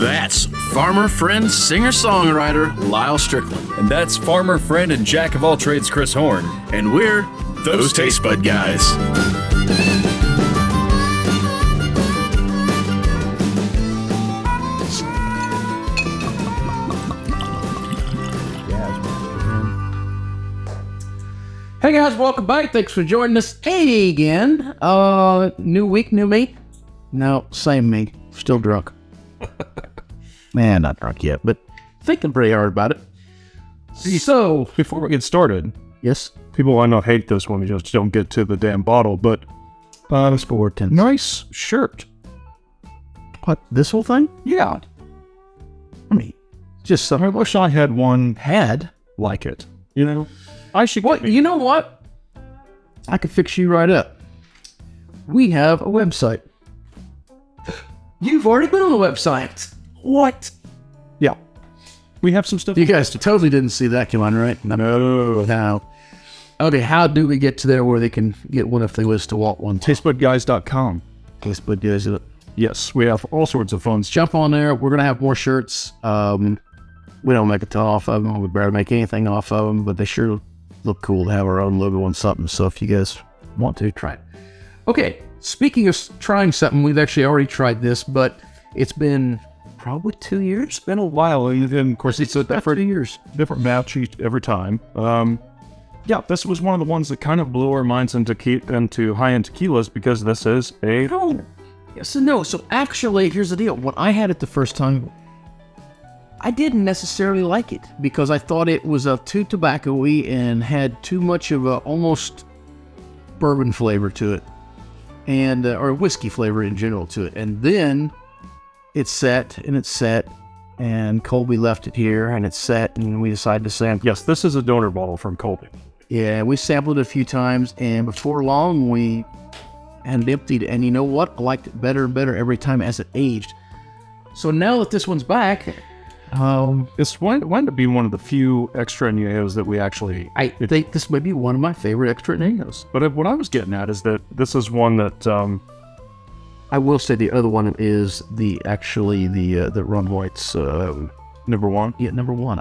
That's farmer friend, singer-songwriter Lyle Strickland. And that's farmer friend and jack of all trades Chris Horn. And we're Those Taste Bud Guys. Hey guys, welcome back. Thanks for joining us again. New week, new me? No, same me. Still drunk. Man, not drunk yet, but thinking pretty hard about it. So, Before we get started, yes, people might not hate this when we just don't get to the damn bottle, but nice shirt. What, this whole thing? Yeah. I mean, just I wish I had one had. like it. You know? I should What? You know what? I could fix you right up. We have a website. You've already been on the website. What? Yeah. We have some stuff. You guys totally didn't see that come on, right? No. Okay, how do we get to there where they can get one if they wish to want one? Tastebudguys.com. Facebook guys. Yes, we have all sorts of phones. Jump on there. We're going to have more shirts. We don't make a ton off of them. We barely make anything off of them, but they sure look cool to have our own logo on something. So if you guys want to, try it. Okay, speaking of trying something, we've actually already tried this, but it's been probably 2 years. It's been a while, and of course it's a About 2 years. different match every time. Yeah, this was one of the ones that kind of blew our minds into high-end tequilas because this is a... No. Yes and no. So actually, here's the deal. When I had it the first time, I didn't necessarily like it because I thought it was too tobacco-y and had too much of a almost bourbon flavor to it, and or whiskey flavor in general to it. And then it set, and Colby left it here, and it set, and we decided to sample. Yes, this is a donor bottle from Colby. Yeah, we sampled it a few times, and before long, we had it emptied. And you know what? I liked it better and better every time as it aged. So now that this one's back, It's wound up being one of the few extra Anjeos that we actually... I think this may be one of my favorite extra Anjeos. But what I was getting at is that this is one that... I will say the other one is the Ron White's number one? Yeah, number one.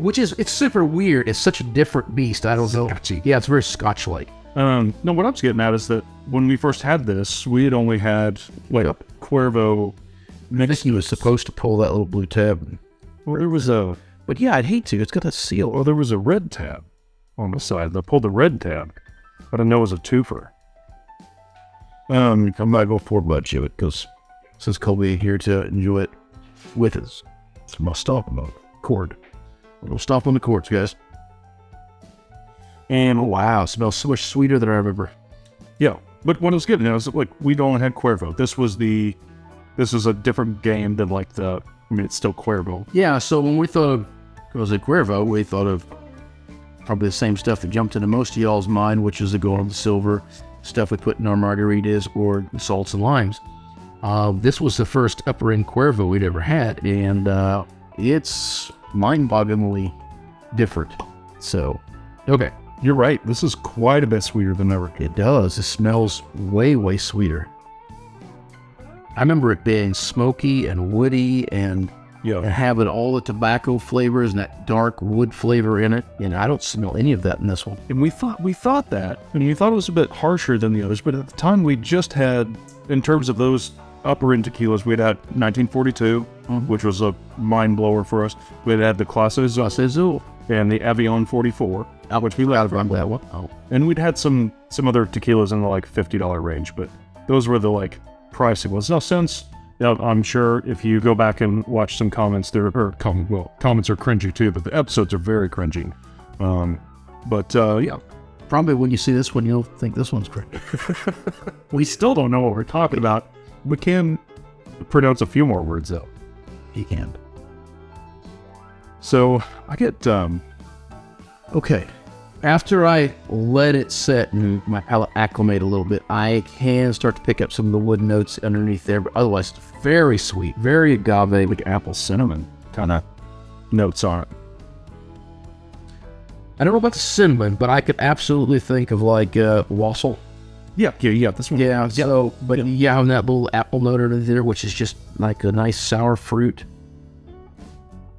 It's super weird. It's such a different beast. I don't know. Yeah, it's very scotch-like. No, what I was getting at is that when we first had this, we had only had Cuervo I think he was supposed to pull that little blue tab. Well, there was a... But yeah, I'd hate to. It's got that seal. Well, there was a red tab on the side. They pulled the red tab. I didn't know it was a twofer. I might go for much of it because since Colby here to enjoy it with us, it's my stop on the cord. We'll stop on the cords, guys. And wow, it smells so much sweeter than I remember. Yeah, but what I was getting at is like we'd only had Cuervo. This is a different game than it's still Cuervo. Yeah, so when we thought of Jose Cuervo, we thought of probably the same stuff that jumped into most of y'all's mind, which is the gold and the silver stuff we put in our margaritas or the salts and limes. This was the first upper end Cuervo we'd ever had, and it's mind-bogglingly different. So, okay. You're right. This is quite a bit sweeter than ever. It does. It smells way, way sweeter. I remember it being smoky and woody and having all the tobacco flavors and that dark wood flavor in it. And I don't smell any of that in this one. And we thought that, and we thought it was a bit harsher than the others. But at the time, we just had, in terms of those upper end tequilas, we'd had 1942, which was a mind blower for us. We'd had the Clase Azul and the Avion 44, which we liked from that one. Oh, and we'd had some other tequilas in the $50 range, but those were the pricey ones. Now, since I'm sure if you go back and watch some comments, comments are cringy too, but the episodes are very cringy. Yeah, probably when you see this one, you'll think this one's cringy. We still don't know what we're talking about. We can pronounce a few more words though. He can. So I get okay. After I let it set and my palate acclimate a little bit, I can start to pick up some of the wood notes underneath there, but otherwise it's very sweet, very agave, like apple cinnamon kind of notes on it. I don't know about the cinnamon, but I could absolutely think of wassail. Yeah, this one. Yeah, so, but yeah, having that little apple note under there, which is just like a nice sour fruit.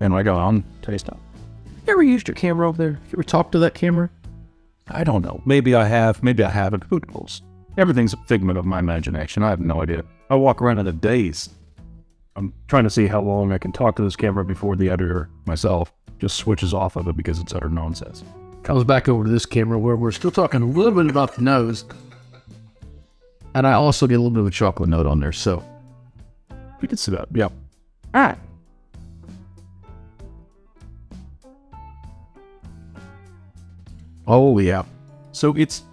And I go on, taste it. You ever used your camera over there? You ever talked to that camera? I don't know. Maybe I have. Maybe I haven't. Who knows? Everything's a figment of my imagination. I have no idea. I walk around in a daze. I'm trying to see how long I can talk to this camera before the editor myself just switches off of it because it's utter nonsense. Comes back over to this camera where we're still talking a little bit about the nose. And I also get a little bit of a chocolate note on there, so We can see that. Yeah. all right. Oh, yeah. So it's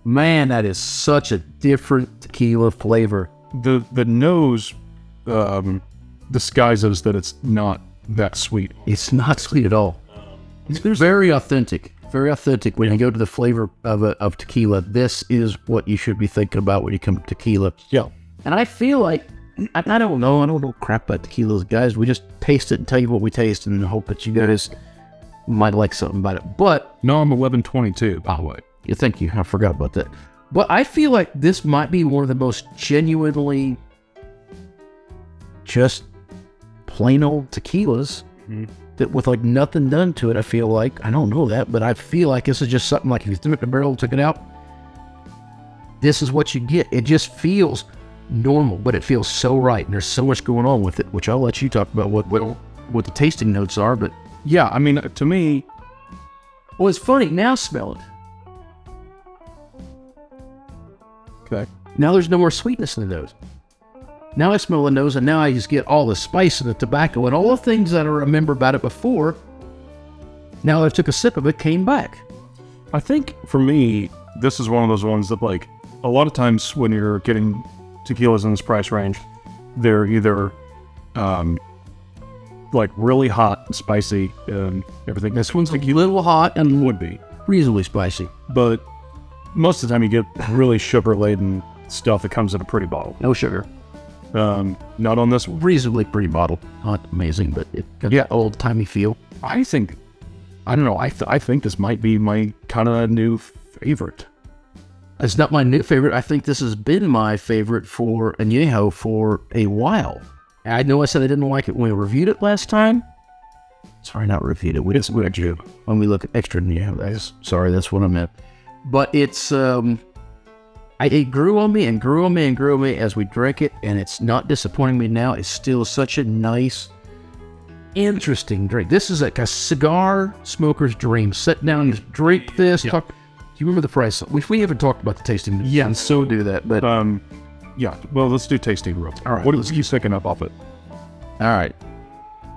Man, that is such a different tequila flavor. the nose disguises that it's not that sweet. It's not sweet at all. It's very authentic. Very authentic. When you go to the flavor of tequila, this is what you should be thinking about when you come to tequila. Yeah. And I feel like, I don't know. I don't know crap about tequilas, guys. We just taste it and tell you what we taste and hope that you guys might like something about it. But, No, I'm 1122, by the way. yeah, thank you. I forgot about that. But I feel like this might be one of the most genuinely just plain old tequilas that with like nothing done to it. I feel like, I don't know that, but I feel like this is just something like if you threw it in a barrel, took it out, this is what you get. It just feels normal, but it feels so right. And there's so much going on with it, which I'll let you talk about what the tasting notes are. But Yeah, I mean, to me, well, it's funny. Now smell it. okay. Now there's no more sweetness in the nose. Now I smell the nose, and now I just get all the spice and the tobacco and all the things that I remember about it before. Now that I took a sip of it, came back. I think for me, this is one of those ones that, like, a lot of times when you're getting tequilas in this price range, they're either like really hot and spicy and everything. This one's A little hot and would be, reasonably spicy. but most of the time you get really sugar-laden stuff that comes in a pretty bottle. No sugar. Not on this one. Reasonably pretty bottle. Not amazing, but it got that old-timey feel. I don't know. I think this might be my kind of new favorite. It's not my new favorite. I think this has been my favorite for Anjeo for a while. I know I said I didn't like it when we reviewed it last time. Sorry, not reviewed it. It's good. When we look at extra Anjeo, sorry, that's what I meant. But it's, it grew on me and grew on me and grew on me as we drank it, and it's not disappointing me now. It's still such a nice, interesting drink. This is like a cigar smoker's dream. Sit down and just drink this. Yeah. Talk. Do you remember the price? We haven't talked about the tasting. Yeah. So do that. But Yeah. Well, let's do tasting real. All right. What are you picking up off it? all right.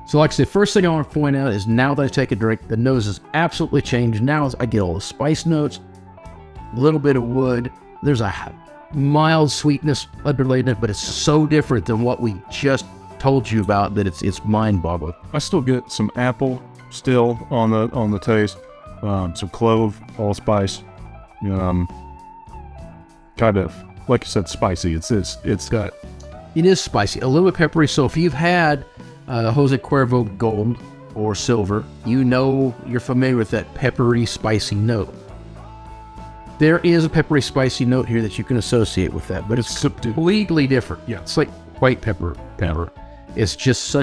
So like I said, first thing I want to point out is now that I take a drink, the nose has absolutely changed. Now I get all the spice notes, a little bit of wood. There's a mild sweetness underlaid in it, but it's so different than what we just told you about that it's mind-boggling. I still get some apple still on the taste, some clove, allspice, kind of like you said, spicy. It's got It is spicy, a little bit peppery. So if you've had Jose Cuervo Gold or Silver, you're familiar with that peppery, spicy note. There is a peppery, spicy note here that you can associate with that, but it's subdued. completely different. Yeah. It's like white pepper. It's just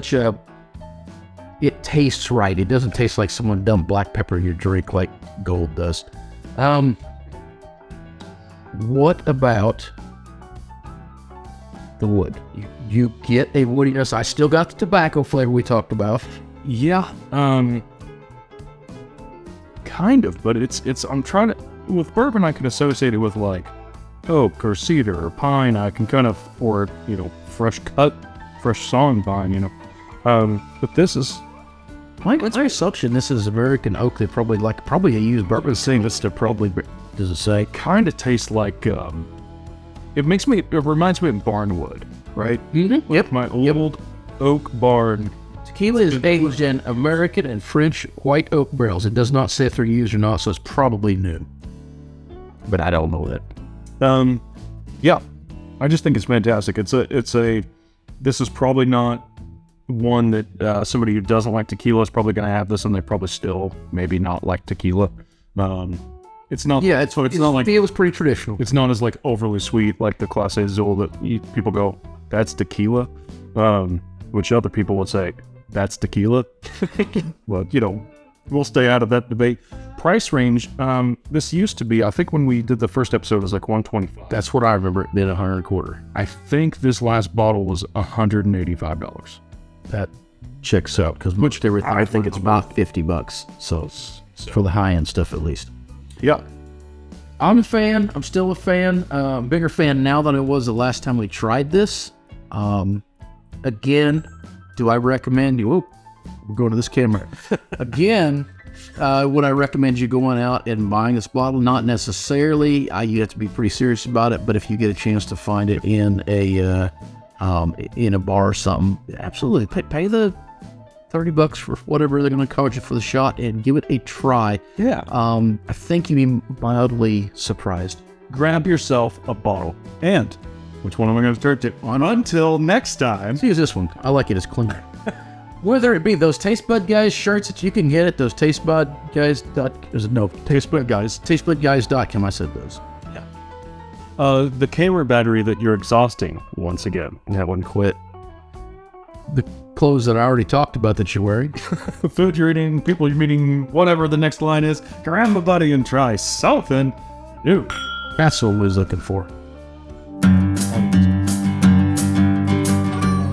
it tastes right. It doesn't taste like someone dumped black pepper in your drink like Gold does. What about the wood? You get a woodiness. I still got the tobacco flavor we talked about. Yeah, kind of, but it's. I'm trying to. With bourbon, I can associate it with like oak or cedar or pine. I can kind of, or fresh sawn pine. But this is. My assumption this is American oak. They probably use bourbon. Saying this to probably Does it say? kind of tastes like. It reminds me of barnwood, right? Mm-hmm. Yep. My old oak barn. Tequila is aged in American and French white oak barrels. It does not say if they're used or not, so it's probably new. But I don't know that. Yeah, I just think it's fantastic. This is probably not one that somebody who doesn't like tequila is probably going to have this, and they probably still maybe not like tequila. It's not. Yeah, it's not like feels pretty traditional. it's not as like overly sweet like the Clase Azul that people go, that's tequila, which other people would say that's tequila. But, we'll stay out of that debate. Price range, this used to be, I think when we did the first episode, it was like $125. That's what I remember it being $125. I think this last bottle was $185. That checks out because much everything. I think it's about $50. So for the high end stuff, at least. Yeah. I'm a fan. I'm still a fan. Bigger fan now than I was the last time we tried this. Again, do I recommend you? Oh, we're going to this camera. Again, would I recommend you going out and buying this bottle? Not necessarily. You have to be pretty serious about it. But if you get a chance to find it in a bar or something, absolutely pay the $30 for whatever they're going to charge you for the shot and give it a try. Yeah. I think you'd be mildly surprised. Grab yourself a bottle. And which one am I going to turn to? And until next time. Let's use this one. I like it. It's clean. Whether it be those Taste Bud Guys shirts that you can get at those Taste Bud Guys. Taste Bud Guys. TasteBudGuys.com. I said those. Yeah. The camera battery that you're exhausting once again. That one quit. The clothes that I already talked about that you're wearing. The food you're eating, people you're meeting, whatever the next line is. Grab a buddy and try something new. That's what I was looking for.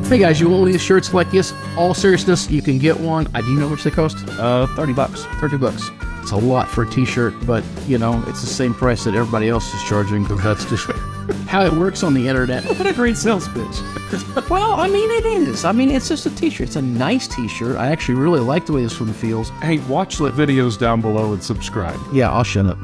Hey guys, you want these shirts like this? All seriousness, you can get one. Do you know how much they cost? $30. $30. It's a lot for a t-shirt, but it's the same price that everybody else is charging because that's just how it works on the internet. What a great sales pitch. Well, it is. It's just a t-shirt. It's a nice t-shirt. I actually really like the way this one feels. Hey, watch the videos down below and subscribe. Yeah, I'll shut up.